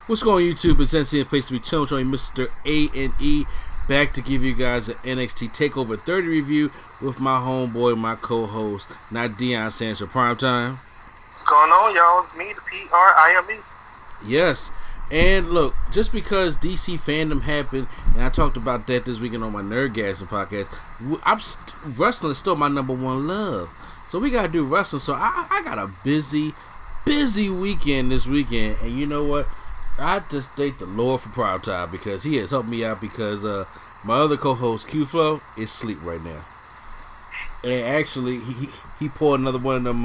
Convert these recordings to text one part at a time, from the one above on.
What's going on, YouTube? It's NC and place to be chilling, showing Mr. A&E back to give you guys an NXT Takeover 30 review with my homeboy, my co-host, not Deion Sanders for Primetime. What's going on, y'all? It's me, the PRIME. Yes, and look, just because DC fandom happened, and I talked about that this weekend on my Nerdgasm podcast, wrestling is still my number one love. So we gotta do wrestling. So I got a busy weekend this weekend, and you know what? I just thank the Lord for Prime Time because he has helped me out because my other co-host Q-Flow is asleep right now. And actually, he pulled another one of them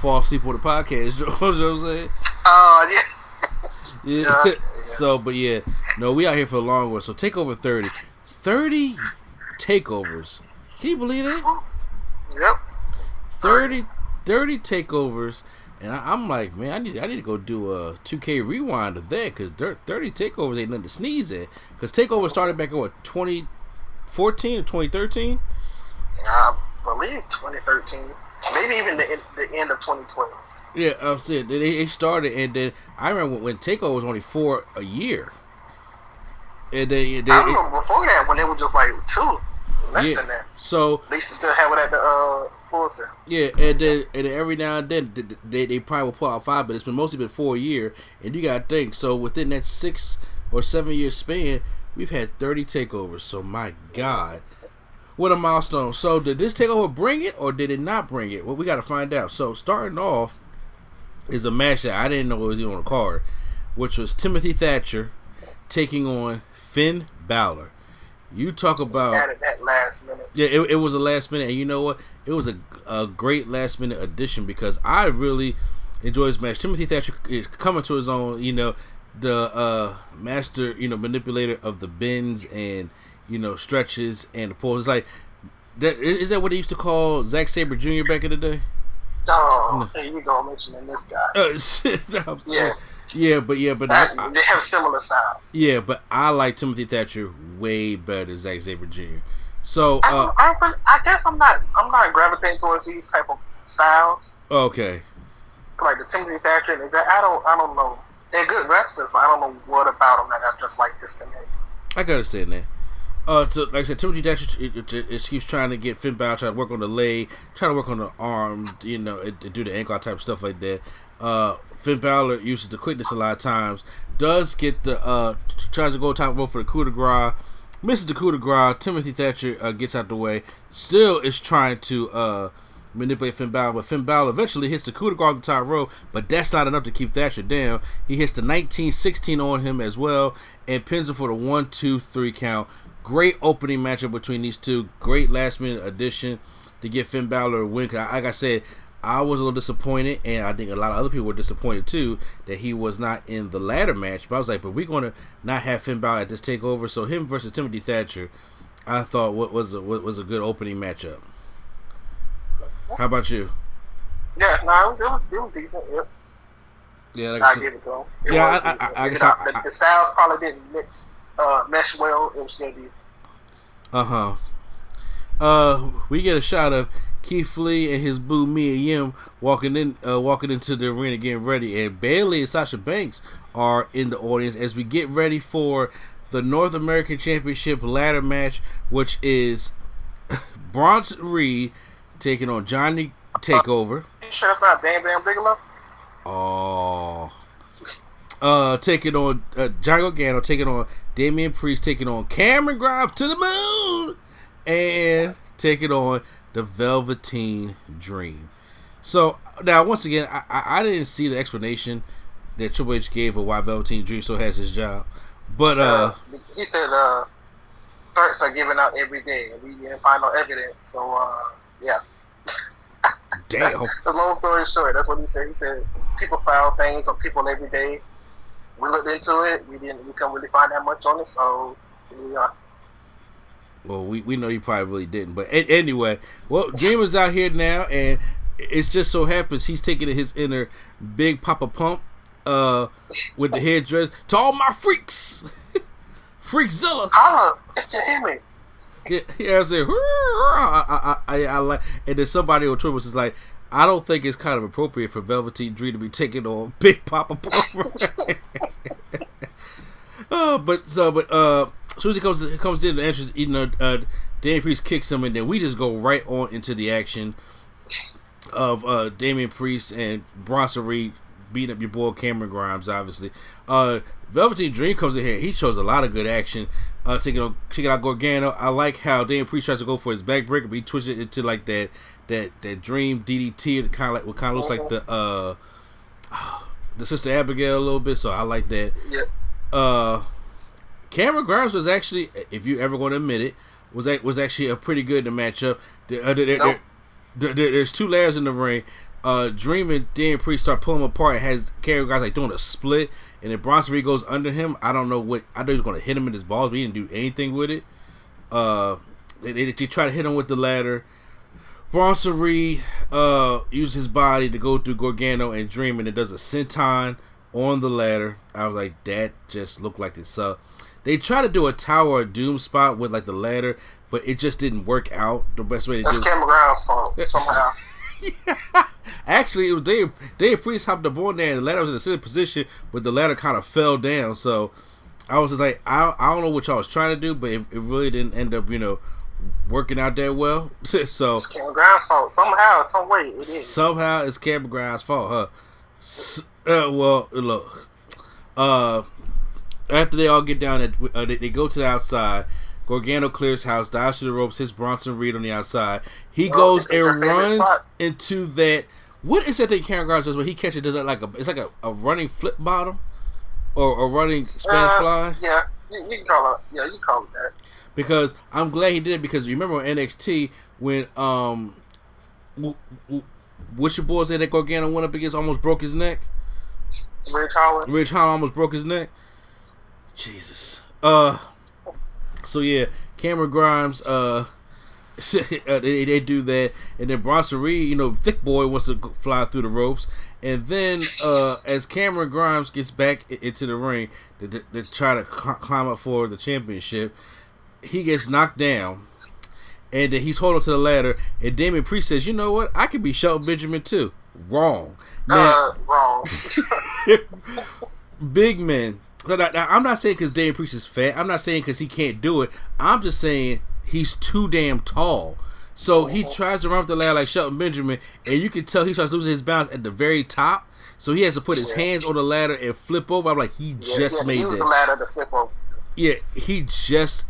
fall asleep on the podcast. You know what I'm saying? Yeah. Yeah. So, but yeah, no, we out here for a long one. So Takeover 30. 30 takeovers. Can you believe that? Yep. 30 takeovers. And I'm like, man, I need to go do a 2K rewind of that because 30 takeovers ain't nothing to sneeze at. Because takeover started back in what, 2014 or 2013? I believe 2013, maybe even the end of 2012. Yeah, I'm saying they started, and then I remember when takeover was only 4 a year. And I remember before that when it was just like 2, less than that. So they used to still have it at the full set. Yeah, and then every now and then they probably will pull out 5, but it's mostly been 4 a year. And you gotta think, so within that 6 or 7 year span, we've had 30 takeovers. So my God, what a milestone! So did this takeover bring it, or did it not bring it? Well, we gotta find out. So starting off is a match that I didn't know was even on the card, which was Timothy Thatcher taking on Finn Balor. You talk about added that last minute. Yeah, it was a last minute, and you know what? It was a great last minute addition because I really enjoyed this match. Timothy Thatcher is coming to his own, the master, manipulator of the bends and stretches and the pulls. It's like is that what they used to call Zack Sabre Jr. back in the day? No, here you go mentioning this guy. Yes. Yeah, but they have similar styles. Yeah, but I like Timothy Thatcher way better than Zack Sabre Jr. So I guess I'm not gravitating towards these type of styles. Okay. Like the Timothy Thatcher, I don't know. They're good wrestlers, but I don't know what about them that I just like disconnect. I gotta say that. Like I said, Timothy Thatcher it keeps trying to get Finn Balor, trying to work on the leg, trying to work on the arm, do the ankle type stuff like that. Finn Balor uses the quickness a lot of times. Does get the tries to go top rope for the coup de grace, misses the coup de grace. Timothy Thatcher gets out the way. Still is trying to manipulate Finn Balor, but Finn Balor eventually hits the coup de grace on the top rope. But that's not enough to keep Thatcher down. He hits the 1916 on him as well and pins him for the 1-2-3 count. Great opening matchup between these two. Great last minute addition to get Finn Balor a win. Like I said, I was a little disappointed, and I think a lot of other people were disappointed too that he was not in the ladder match. But I was like, but we're going to not have Finn Balor at this takeover. So him versus Timothy Thatcher, I thought was a good opening matchup. How about you? Yeah, no, it was decent. Yep. Yeah, like I give it to him. I guess the styles probably didn't mesh well. It was still decent. We get a shot of Keith Lee and his boo Mia Yim walking into the arena getting ready, and Bayley and Sasha Banks are in the audience as we get ready for the North American Championship ladder match, which is Bronson Reed taking on Johnny Takeover. You sure that's not Bam Bam Bigelow? Taking on Johnny Gargano, taking on Damian Priest, taking on Cameron Grimes to the moon, and taking on the Velveteen Dream. So now, once again, I didn't see the explanation that Triple H gave of why Velveteen Dream still has his job, but he said threats are given out every day, and we didn't find no evidence. So yeah. Damn. The long story short, that's what he said. He said people file things on people every day. We looked into it. We couldn't really find that much on it. So here we are. Well, we know you probably really didn't, but anyway, well, Dream is out here now, and it's just so happens he's taking his inner Big Papa Pump with the headdress to all my freaks, Freakzilla. Holla, it's your image. Yeah, I said, I like, and then somebody on Twitter was just like, I don't think it's kind of appropriate for Velveteen Dream to be taking on Big Papa Pump. But as soon as he comes in the entrance, Damian Priest kicks him, and then we just go right on into the action of Damian Priest and Bronson Reed beating up your boy Cameron Grimes. Obviously, Velveteen Dream comes in here. He shows a lot of good action, taking out Gargano. I like how Damian Priest tries to go for his backbreaker, but he twists it into like that Dream DDT. It kind of looks like the Sister Abigail a little bit. So I like that. Yeah. Cameron Grimes was actually, if you ever going to admit it, was actually a pretty good in the matchup. There's two layers in the ring. Dream and Damian Priest start pulling him apart. It has Cameron Grimes like doing a split, and then Bronson Reed goes under him. I don't know what. I thought he was going to hit him in his balls, but he didn't do anything with it. They try to hit him with the ladder. Bronson Reed used his body to go through Gargano and Dream, and it does a senton on the ladder. I was like, that just looked like it sucked. They try to do a Tower of Doom spot with like the ladder, but it just didn't work out the best way to do it. That's Cameron Grimes' fault somehow. Yeah. Actually, it was Damian Priest hopped up on there, and the ladder was in a sitting position, but the ladder kind of fell down. So I was just like, I don't know what y'all was trying to do, but it really didn't end up, working out that well. So it's Cameron Grimes' fault somehow, some way it is. Somehow it's Cameron Grimes' fault, huh? Well, look. After they all get down, they go to the outside. Gargano clears house, dives to the ropes, hits Bronson Reed on the outside. He goes and runs into that. What is that thing Cameron Grimes does? Where he catches it's like a running flip bottom or a running Spanish fly. Yeah, you can call it. Yeah, you can call it that. Because I'm glad he did it, because remember on NXT when what's your boy said that Gargano went up against, almost broke his neck. Ridge Holland almost broke his neck. Jesus. So yeah, Cameron Grimes, they do that, and then Bronson Reed, thick boy wants to fly through the ropes, and then as Cameron Grimes gets back into the ring to try to climb up for the championship, he gets knocked down, and then he's holding to the ladder, and Damian Priest says, "You know what? I could be Shelton Benjamin too." Wrong. Man, wrong. Big men. Now, I'm not saying because Damian Priest is fat. I'm not saying because he can't do it. I'm just saying he's too damn tall. So he tries to run up the ladder like Shelton Benjamin, and you can tell he starts losing his balance at the very top. So he has to put his hands on the ladder and flip over. I'm like, he made that. He used the ladder to flip over. Yeah, he just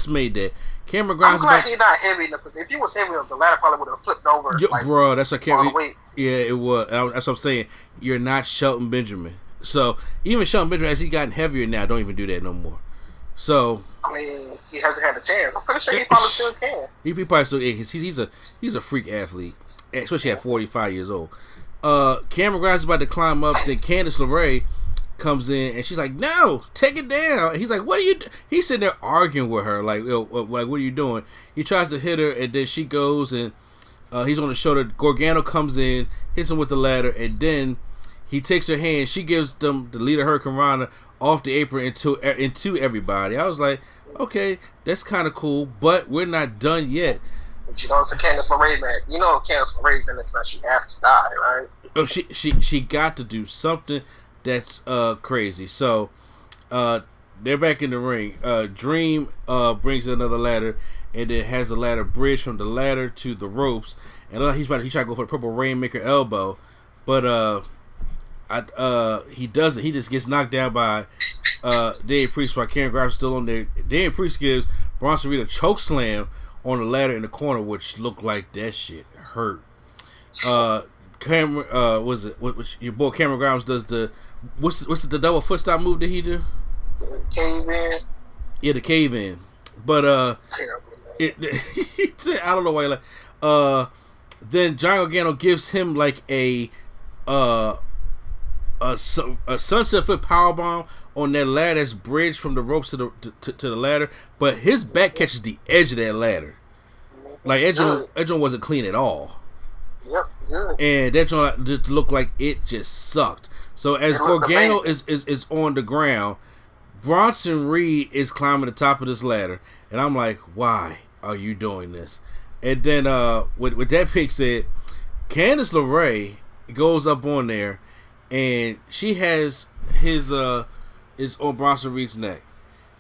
made that. Cameron Grimes. I'm glad he's not heavy enough, because if he was heavy enough, the ladder probably would have flipped over. Bro, that's what Cameron. Yeah, it was. That's what I'm saying. You're not Shelton Benjamin. So even Shelton Benjamin, as he's gotten heavvier now, don't even do that no more. So I mean, he hasn't had a chance. I'm pretty sure he probably still can. He probably still is. He's a freak athlete, especially at 45 years old. Cameron Grimes is about to climb up. Then Candice LeRae comes in, and she's like, "No, take it down." He's like, "What are you?" He's sitting there arguing with her, like, "What are you doing?" He tries to hit her, and then she goes and he's on the shoulder. Gargano comes in, hits him with the ladder, and then he takes her hand. She gives them the leader Hurricane Rana off the apron into everybody. I was like, okay, that's kind of cool, but we're not done yet. But it's a Candice LeRae match. Candice LeRae's in this match. She has to die, right? Oh, she got to do something that's crazy. So they're back in the ring. Dream brings another ladder, and then has a ladder bridge from the ladder to the ropes, and he's trying to go for the purple Rainmaker elbow, but he doesn't. He just gets knocked down by Damian Priest while Cameron Grimes is still on there. Damian Priest gives Bronson Reed a choke slam on the ladder in the corner, which looked like that shit hurt. Cameron, your boy Cameron Grimes does what's the double foot stop move that he do? The cave in. Yeah, the cave in. But I don't know why. Then John Gargano gives him like a sunset flip powerbomb on that ladder that's bridged from the ropes to the ladder, but his back catches the edge of that ladder. Like edge wasn't clean at all. Yep. Good. And that joint just looked like it just sucked. So as Gargano is on the ground, Bronson Reed is climbing the top of this ladder, and I'm like, why are you doing this? And then with that being said, Candice LeRae goes up on there, and she has his is on Bronson Reed's neck.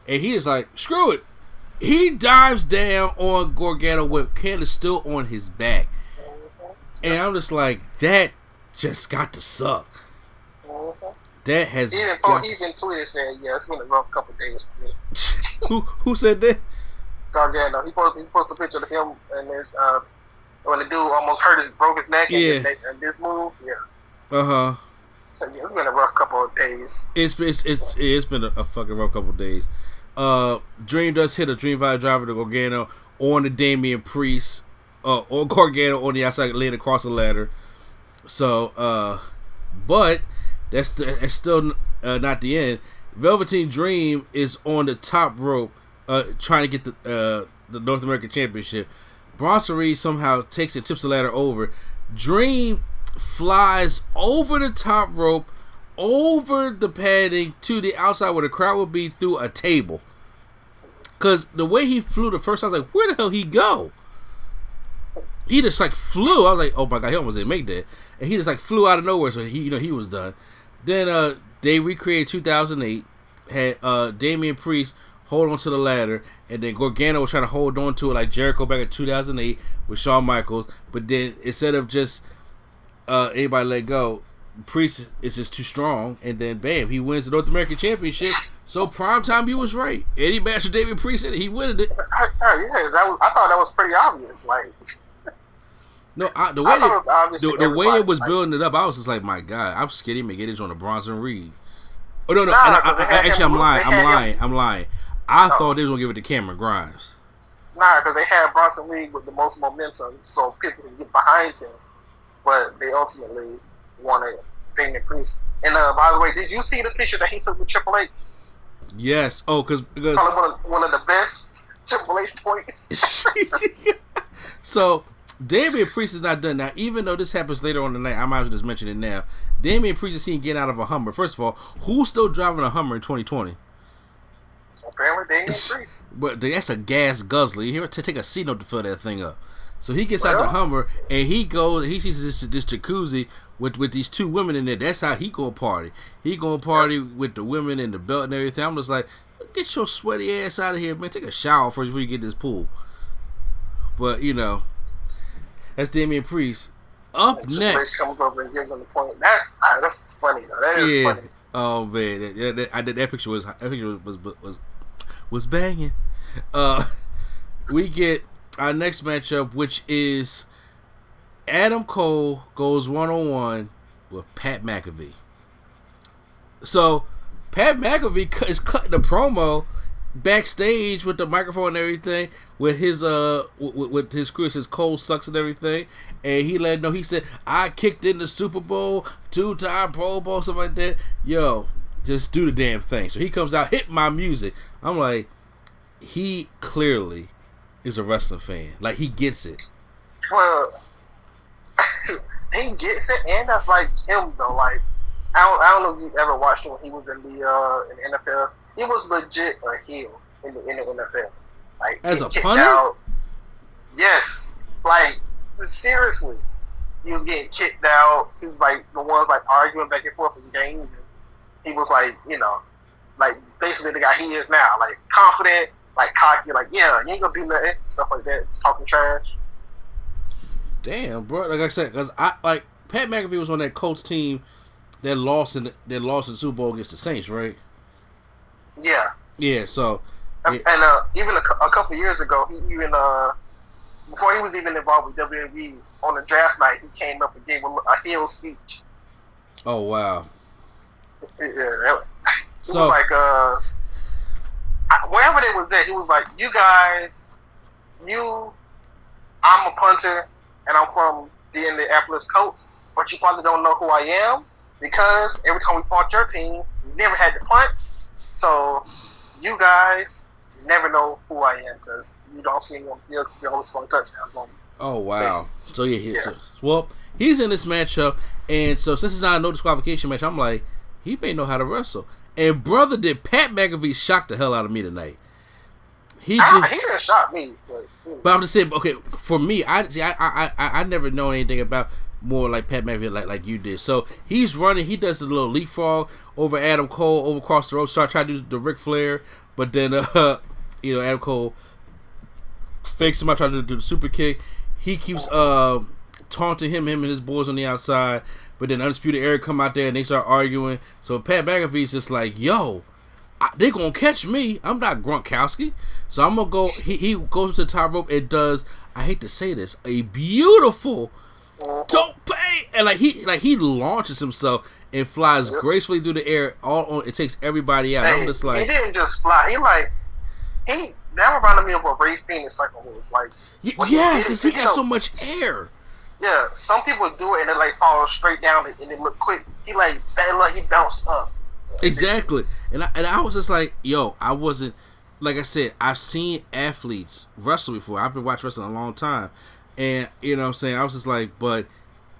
And he is like, screw it. He dives down on Gargano with Candace still on his back. And I'm just like, that just got to suck. That has even tweeted saying, yeah, it's been a rough couple of days for me. Who said that? Gargano. He posted a picture of him and his when the dude almost broke his neck and this move. Yeah. Uh-huh. So yeah, it's been a rough couple of days. It's been a fucking rough couple of days. Dream does hit a Dream Vibe driver to Gargano on the Damian Priest, or Gargano on the outside, laying across the ladder. So, but that's still not the end. Velveteen Dream is on the top rope, trying to get the North American Championship. Bronson Reed somehow takes and tips the ladder over. Dream flies over the top rope, over the padding to the outside where the crowd would be, through a table. Cause the way he flew the first time, I was like, where the hell he go? He just like flew. I was like, oh my god, he almost didn't make that. And he just like flew out of nowhere, so he was done. Then they recreated 2008, had Damian Priest hold on to the ladder, and then Gargano was trying to hold on to it like Jericho back in 2008 with Shawn Michaels. But then instead of just anybody let go, Priest is just too strong, and then bam, he wins the North American Championship. So primetime, he was right. Any match with Damian Priest in it, he wins it. I thought that was pretty obvious. Like, no, the way it was building it up, I was just like, my God, I'm scared he may get it on the Bronson Reed. Oh no, actually, I'm lying. I thought they was gonna give it to Cameron Grimes. Nah, because they had Bronson Reed with the most momentum, so people can get behind him. But they ultimately wanted Damian Priest. And by the way, did you see the picture that he took with Triple H? Yes. Oh, because probably one of the best Triple H points. So Damian Priest is not done now. Even though this happens later on in the night, I might as well just mention it now. Damian Priest is seen getting out of a Hummer. First of all, who's still driving a Hummer in 2020? Apparently Damian Priest. But that's a gas guzzler. You hear it to take a C note to fill that thing up. So he gets out the Hummer and he sees this jacuzzi with these two women in there. That's how he gonna party. He gonna party with the women and the belt and everything. I'm just like, get your sweaty ass out of here, man. Take a shower first before you get in this pool. But you know, that's Damian Priest. Up next, Priest comes over and gives him the point. That's funny though. That is funny. Oh man, that picture was banging. We get our next matchup, which is Adam Cole goes 1-on-1 with Pat McAfee. So Pat McAfee is cutting the promo backstage with the microphone and everything, with his with his crew, his Cole sucks and everything, and he let know, he said, I kicked in the Super Bowl, 2-time Pro Bowl, something like that. Yo, just do the damn thing. So he comes out, hit my music. I'm like, he clearly is a wrestling fan. Like, he gets it. Well, he gets it, and that's like him though. Like, I don't know if you ever watched him when he was in the NFL. He was legit a heel in the NFL. Like, as a punter? Yes. Like, seriously. He was getting kicked out. He was like the ones like arguing back and forth in games. And he was like, you know, like basically the guy he is now. Like, confident, like cocky, like, yeah, you ain't gonna do nothing, stuff like that. Just talking trash. Damn, bro. Like I said, because Pat McAfee was on that Colts team that lost in the Super Bowl against the Saints, right? Yeah. Yeah. So. And even a couple years ago, he even before he was even involved with WWE, on the draft night, he came up and gave a heel speech. Oh wow. Yeah. It was like wherever they was at, he was like, you guys, I'm a punter and I'm from the Indianapolis Colts, but you probably don't know who I am because every time we fought your team, we never had to punt. So you guys never know who I am because you don't see me on the field. You always scoring touchdowns on me. Oh wow! So well, he's in this matchup, and so since it's not a no disqualification match, I'm like, he may know how to wrestle. And brother, did Pat McAfee shock the hell out of me tonight? He didn't shock me, but I'm just saying. Okay, for me, I never know anything about more like Pat McAfee like you did. So he's running. He does a little leapfrog over Adam Cole over across the road, try to do the Ric Flair, but then Adam Cole fakes him out, trying to do the super kick. He keeps taunting him and his boys on the outside, but then Undisputed Era come out there and they start arguing. So Pat McAfee's just like, yo, they gonna catch me. I'm not Gronkowski, so I'm gonna go. He goes to the top rope and does, I hate to say this, a beautiful don't pay, and he launches himself and flies gracefully through the air. It takes everybody out. Hey, I'm just like, he didn't just fly. He that reminded me of a Ray Phoenix type of move. Like, because he got so much air. Yeah, some people do it and they like fall straight down and they look quick. He bounced up. Exactly, and I was just like, yo, I wasn't, like I said, I've seen athletes wrestle before. I've been watching wrestling a long time, and you know what I'm saying, I was just like, but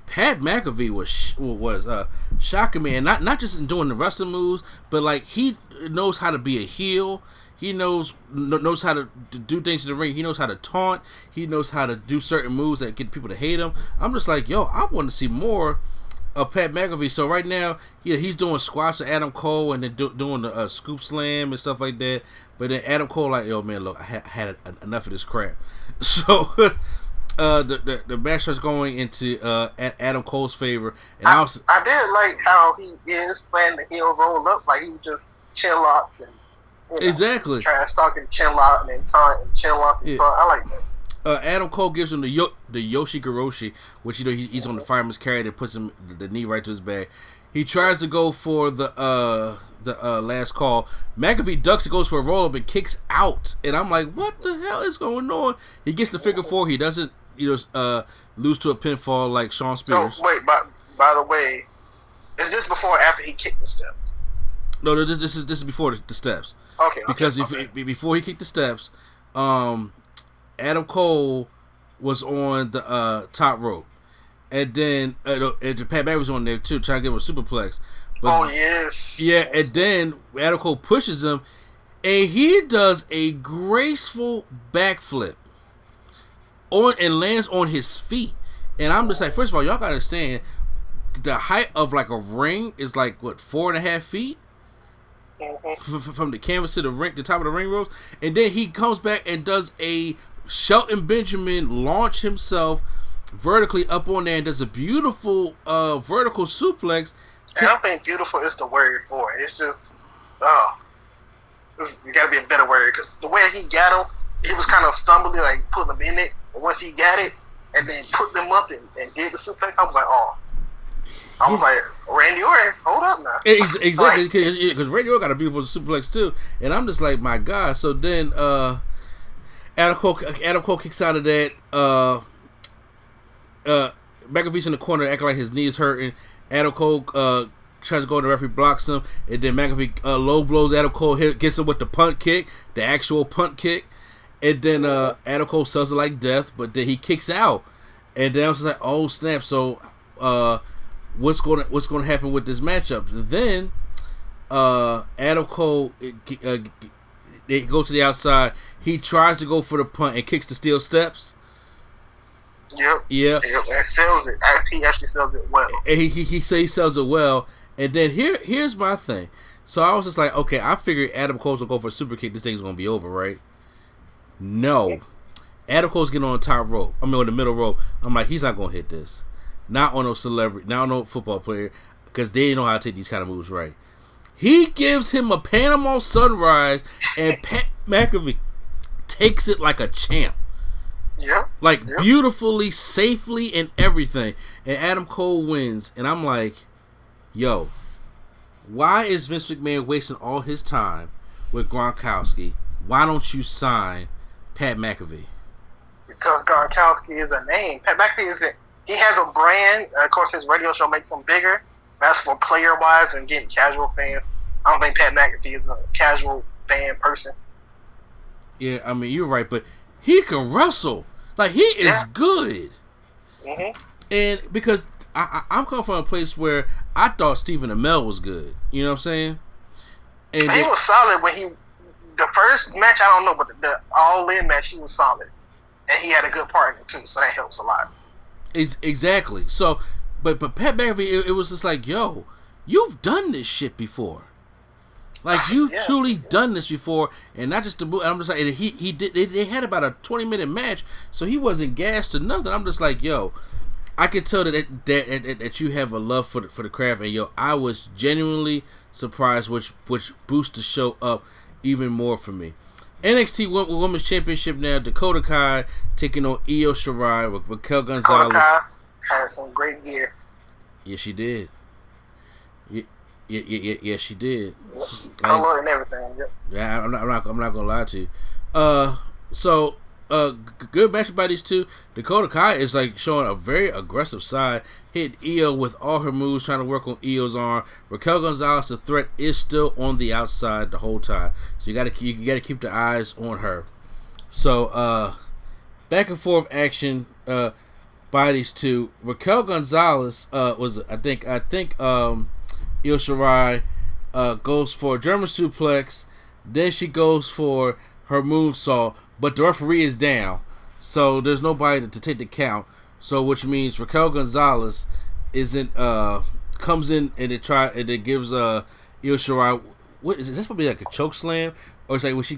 Pat McAfee was shocking me, and not just in doing the wrestling moves, but like he knows how to be a heel. He knows how to do things in the ring. He knows how to taunt. He knows how to do certain moves that get people to hate him. I'm just like, yo, I want to see more of Pat McAfee. So right now, he's doing squats to Adam Cole and then doing the scoop slam and stuff like that. But then Adam Cole like, yo, man, look, I had enough of this crap. So the match starts going into Adam Cole's favor. And I did like how he is playing the heel roll up, like he just chin locks and exactly trash talking, chin lock and then taunt and chin lock and taunt. I like that. Adam Cole gives him the Yoshi Garoshi, which he's on the fireman's carry and puts him the knee right to his back. He tries to go for the last call. McAfee ducks and goes for a roll up and kicks out, and I'm like, what the hell is going on? He gets the figure four. He doesn't lose to a pinfall like Shawn Spears. No, wait, by the way, is this before or after he kicked the steps? No, this is before the steps. Okay. Because before he kicked the steps, Adam Cole was on the top rope, and then Pat McAfee was on there too, trying to give him a superplex. But, yes. Yeah, and then Adam Cole pushes him, and he does a graceful backflip and lands on his feet. And I'm just like, first of all, y'all gotta understand, the height of like a ring is like what, 4.5 feet. From the canvas to the ring, the top of the ring ropes, and then he comes back and does a Shelton Benjamin launch himself vertically up on there and does a beautiful vertical suplex. I don't think beautiful is the word for it. It's just, you gotta be a better word, because the way he got him, he was kind of stumbling, like putting him in it. But once he got it and then put them up and did the suplex, I was like, I was like, Randy Orton, hold up now. Exactly, because Randy Orton got a beautiful suplex too, and I'm just like, my God. So then Adam Cole kicks out of that. McAfee's in the corner acting like his knee is hurting. Adam Cole tries to go, and the referee blocks him, and then McAfee low blows Adam Cole, gets him with the punt kick, the actual punt kick, and then Adam Cole sells it like death, but then he kicks out, and then I was just like, oh snap! So what's going to happen with this matchup? Then Adam Cole they go to the outside. He tries to go for the punt and kicks the steel steps. Yep. Yeah. And sells it. He actually sells it well. And he sells it well. And then here's my thing. So I was just like, okay, I figured Adam Cole's gonna go for a super kick. This thing's gonna be over, right? No. Adam Cole's getting on the top rope. I mean, on the middle rope. I'm like, he's not gonna hit this. Not on no celebrity, not on no football player, because they didn't know how to take these kind of moves right. He gives him a Panama Sunrise, and Pat McAfee takes it like a champ. Yep. Beautifully, safely, and everything. And Adam Cole wins. And I'm like, yo, why is Vince McMahon wasting all his time with Gronkowski? Why don't you sign Pat McAfee? Because Gronkowski is a name. Pat McAfee he has a brand. Of course, his radio show makes him bigger. That's for player-wise and getting casual fans. I don't think Pat McAfee is a casual fan person. Yeah, I mean, you're right, but he can wrestle. Like, he is good. Mm-hmm. And because I'm coming from a place where I thought Stephen Amell was good. You know what I'm saying? And he was solid when the first match, I don't know, but the all-in match, he was solid. And he had a good partner, too, so that helps a lot. Exactly. So, but Pat McAfee, it was just like, yo, you've done this shit before. Like, you've truly done this before, and not just the boot. I'm just like, he did. They had about a 20-minute match, so he wasn't gassed or nothing. I'm just like, yo, I could tell that you have a love for the craft, and yo, I was genuinely surprised, which boosts the show up even more for me. NXT Women's Championship now. Dakota Kai taking on Io Shirai with Raquel Gonzalez. Dakota Kai had some great gear. Yeah, she did. Yeah, she did. Color and everything. Yep. Yeah, I'm not gonna lie to you. Good match by these two. Dakota Kai is like showing a very aggressive side, hitting Io with all her moves, trying to work on Io's arm. Raquel Gonzalez, the threat, is still on the outside the whole time, so you gotta keep the eyes on her. So back and forth action by these two. Raquel Gonzalez was I think Io Shirai goes for a German suplex, then she goes for her moonsault, but the referee is down, so there's nobody to take the count. So which means Raquel Gonzalez comes in and it gives Io Shirai, what is this, probably like a choke slam, or it's like when she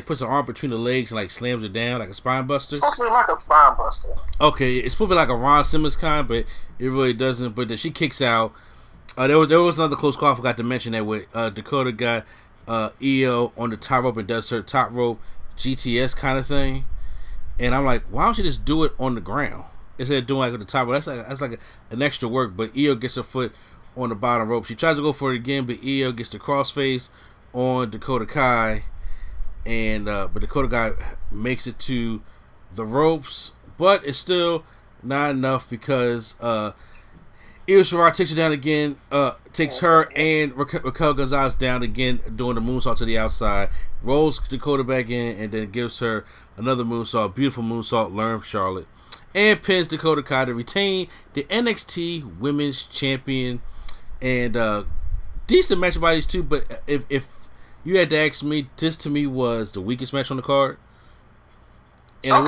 puts her arm between the legs and like slams it down like a spine buster. It's supposed to be like a spine buster. Okay, it's supposed to be like a Ron Simmons kind, but it really doesn't. But then she kicks out. There was another close call I forgot to mention that with Dakota got Io on the top rope and does her top rope GTS kind of thing, and I'm like, why don't you just do it on the ground instead of doing like at the top rope? That's like an extra work. But Io gets her foot on the bottom rope. She tries to go for it again, but Io gets the crossface on Dakota Kai, and but Dakota Kai makes it to the ropes, but it's still not enough because Io Shirai takes her down again, takes her and Raquel Gonzalez down again, doing the moonsault to the outside, rolls Dakota back in, and then gives her another moonsault, beautiful moonsault, learned Charlotte, and pins Dakota Kai to retain the NXT Women's Champion. And decent match by these two, but if you had to ask me, this to me was the weakest match on the card. And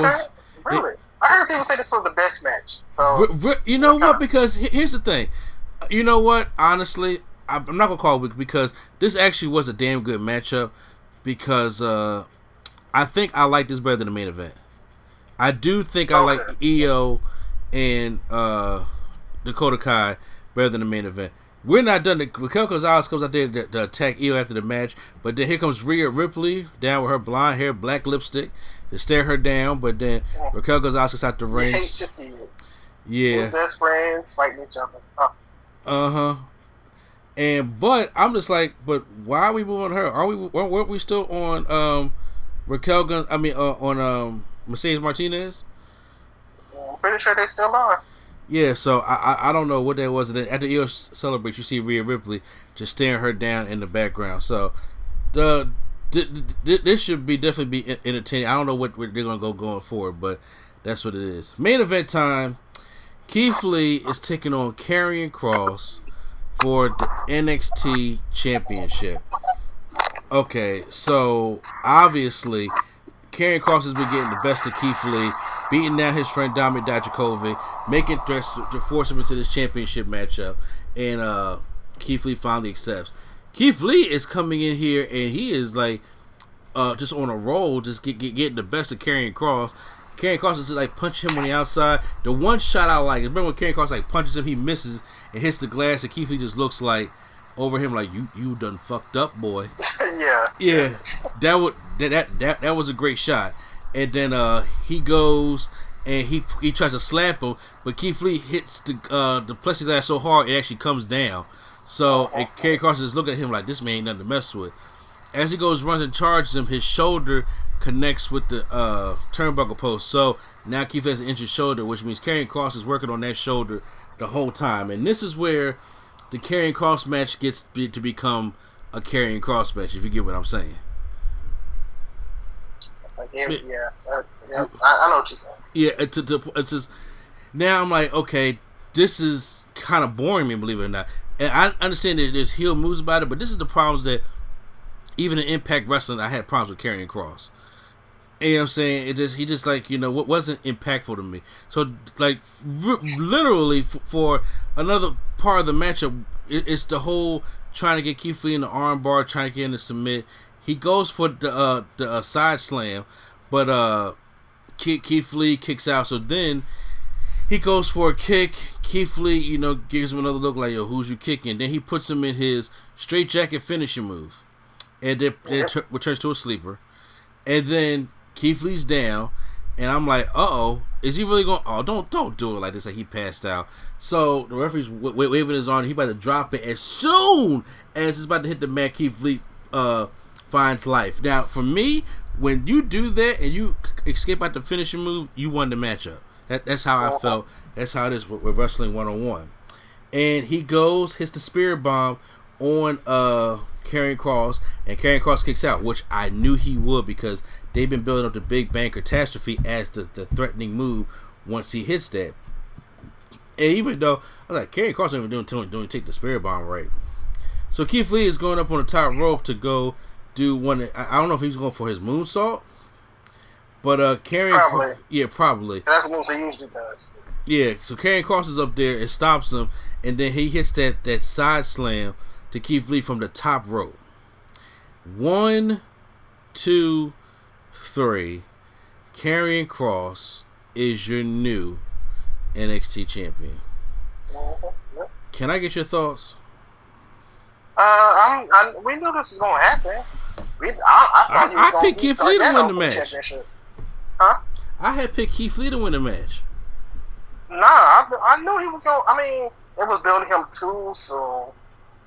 really? I heard people say this was the best match. So you know what? Because here's the thing. You know what? Honestly, I'm not gonna call it weak because this actually was a damn good matchup. Because I think I like this better than the main event. I do think I like Io and Dakota Kai better than the main event. We're not done. Raquel Gonzalez comes out there to attack Io after the match, but then here comes Rhea Ripley down with her blonde hair, black lipstick, to stare her down. But then Raquel Gonzalez gets out the ring. You hate to see it. Yeah, two best friends fighting each other. But I'm just like, but why are we moving on her? Weren't we still on Raquel? On Mercedes Martinez. I'm pretty sure they still are. Yeah, so I don't know what that was. And then after Io celebrates, you see Rhea Ripley just staring her down in the background. So this should definitely be entertaining. I don't know what they're going to go going forward, but that's what it is. Main event time. Keith Lee is taking on Karrion Kross for the NXT Championship. Okay, so obviously Karrion Kross has been getting the best of Keith Lee, beating down his friend Damian Dijakovic, making threats to force him into this championship matchup, and Keith Lee finally accepts. Keith Lee is coming in here, and he is like just on a roll, just getting the best of Karrion Kross. Karrion Kross is like punch him on the outside. The one shot I like is remember when Karrion Kross like punches him, he misses and hits the glass, and Keith Lee just looks like over him like you done fucked up, boy. Yeah. That was a great shot. And then he goes and he tries to slap him, but Keith Lee hits the plexiglass so hard it actually comes down. So and Karrion Kross is looking at him like this man ain't nothing to mess with. As he goes, runs and charges him, his shoulder connects with the turnbuckle post. So now Keith has an injured shoulder, which means Karrion Kross is working on that shoulder the whole time. And this is where the Karrion Kross match gets to become a Karrion Kross match, if you get what I'm saying. I know what you're saying. Yeah, it's just now I'm like, okay, this is kind of boring me, believe it or not. And I understand that there's heel moves about it, but this is the problems that even in Impact Wrestling I had problems with Karrion Kross. You know what I'm saying? He just like, what wasn't impactful to me. So like literally for another part of the matchup, it's the whole trying to get Keith Lee in the arm bar, trying to get him to submit. He goes for the side slam, but Keith Lee kicks out. So then he goes for a kick. Keith Lee, gives him another look like, yo, who's you kicking? Then he puts him in his straight jacket finishing move. And then returns to a sleeper. And then Keith Lee's down. And I'm like, uh-oh, is he really going? Oh, don't do it like this. Like he passed out. So the referee's waving his arm. He about to drop it as soon as it's about to hit the mat. Keith Lee finds life. Now, for me, when you do that and you escape out the finishing move, you won the matchup. That's how I felt. That's how it is with Wrestling 101. And he goes, hits the spirit bomb on Karrion Kross, and Karrion Kross kicks out, which I knew he would because they've been building up the Big Bang Catastrophe as the threatening move once he hits that. And even though I was like, Karrion Kross ain't even doing take the spirit bomb right. So Keith Lee is going up on the top rope to go do one. I don't know if he's going for his moonsault. But Karrion, probably. That's the moves he usually does. Yeah, so Karrion Kross is up there and stops him, and then he hits that side slam to Keith Lee from the top rope. 1, 2, 3. Karrion Kross is your new NXT champion. Mm-hmm. Yep. Can I get your thoughts? We knew this was going to happen. I picked Keith Lee to win the match. Huh? I had picked Keith Lee to win the match. Nah, I knew he was going. I mean, it was building him too, so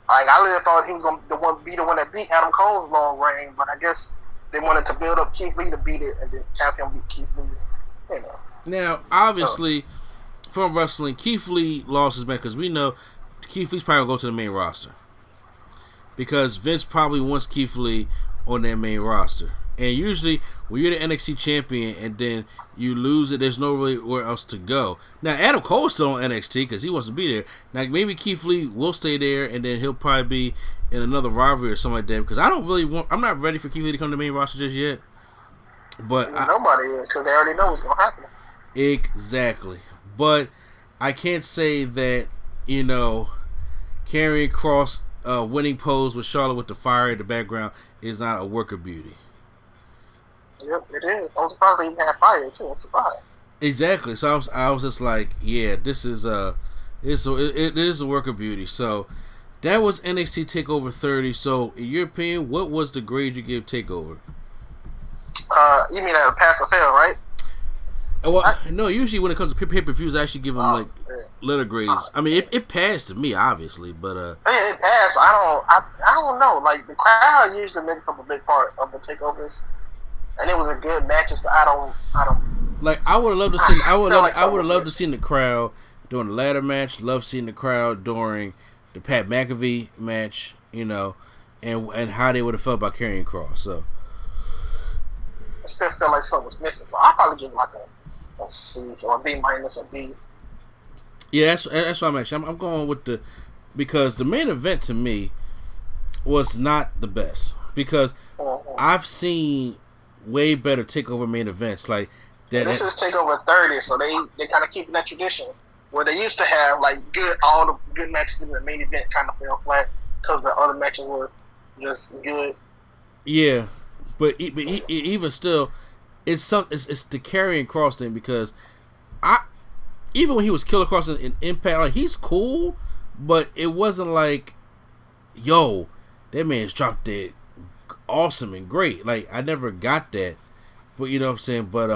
I really thought he was going to be the one that beat Adam Cole's long reign. But I guess they wanted to build up Keith Lee to beat it, and then have him beat Keith Lee. Now, obviously, from wrestling, Keith Lee lost his match because we know Keith Lee's probably going to go to the main roster because Vince probably wants Keith Lee on their main roster. And usually, when you're the NXT champion and then you lose it, there's no really where else to go. Now, Adam Cole's still on NXT because he wants to be there. Now, maybe Keith Lee will stay there, and then he'll probably be in another rivalry or something like that. Because I'm not ready for Keith Lee to come to the main roster just yet. But nobody is because they already know what's going to happen. Exactly. But I can't say that, Karrion Kross winning pose with Charlotte with the fire in the background is not a work of beauty. Yep, it is. I'm surprised they even had fire too. I'm surprised. Exactly. So I was just like, yeah, this is it is a work of beauty. So that was NXT Takeover 30. So in your opinion, what was the grade you give Takeover? You mean at a pass or fail, right? Well, no. Usually when it comes to pay-per-views, I actually give them letter grades. I mean, it passed to me, obviously, but it passed. But I don't know. Like the crowd usually makes up a big part of the takeovers. And it was a good matches, but I don't. Like I would have loved to see. I would have loved to see the crowd during the ladder match. Love seeing the crowd during the Pat McAfee match. And how they would have felt about Karrion Kross. So I still feel like something was missing. So I'll probably give like a C or a B minus or B. Yeah, that's what I'm actually. I'm going with because the main event to me was not the best because I've seen way better takeover main events like that. And this is Takeover 30, so they kind of keeping that tradition where they used to have like all the good matches in the main event kind of fell flat because the other matches were just good. Yeah, but even still, it's the Karrion Kross thing because even when he was Killer Kross in Impact, like he's cool, but it wasn't like, yo, that man's dropped dead. Awesome and great. Like I never got that, but you know what I'm saying. But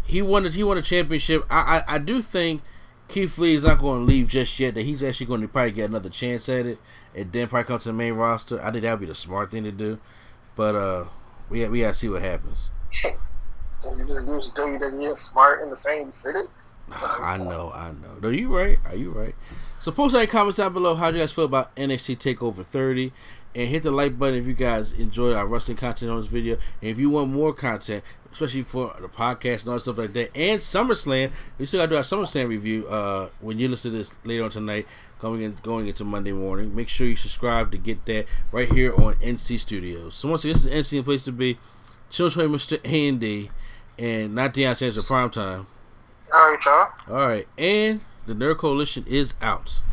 he won a championship. I do think Keith Lee is not going to leave just yet. That he's actually going to probably get another chance at it, and then probably come to the main roster. I think that would be the smart thing to do. But we gotta see what happens. So you just use WWE smart in the same city. I know. No, you right. Are you right? So post any comments down below. How do you guys feel about NXT Takeover 30? And hit the like button if you guys enjoy our wrestling content on this video. And if you want more content, especially for the podcast and all that stuff like that, and SummerSlam, we still got to do our SummerSlam review when you listen to this later on tonight, going into Monday morning. Make sure you subscribe to get that right here on NC Studios. So once again, this is NC, a place to be. Children, Mr. Handy, and not Deion Sanders at prime time. All right, y'all. All right, and the Nerd Coalition is out.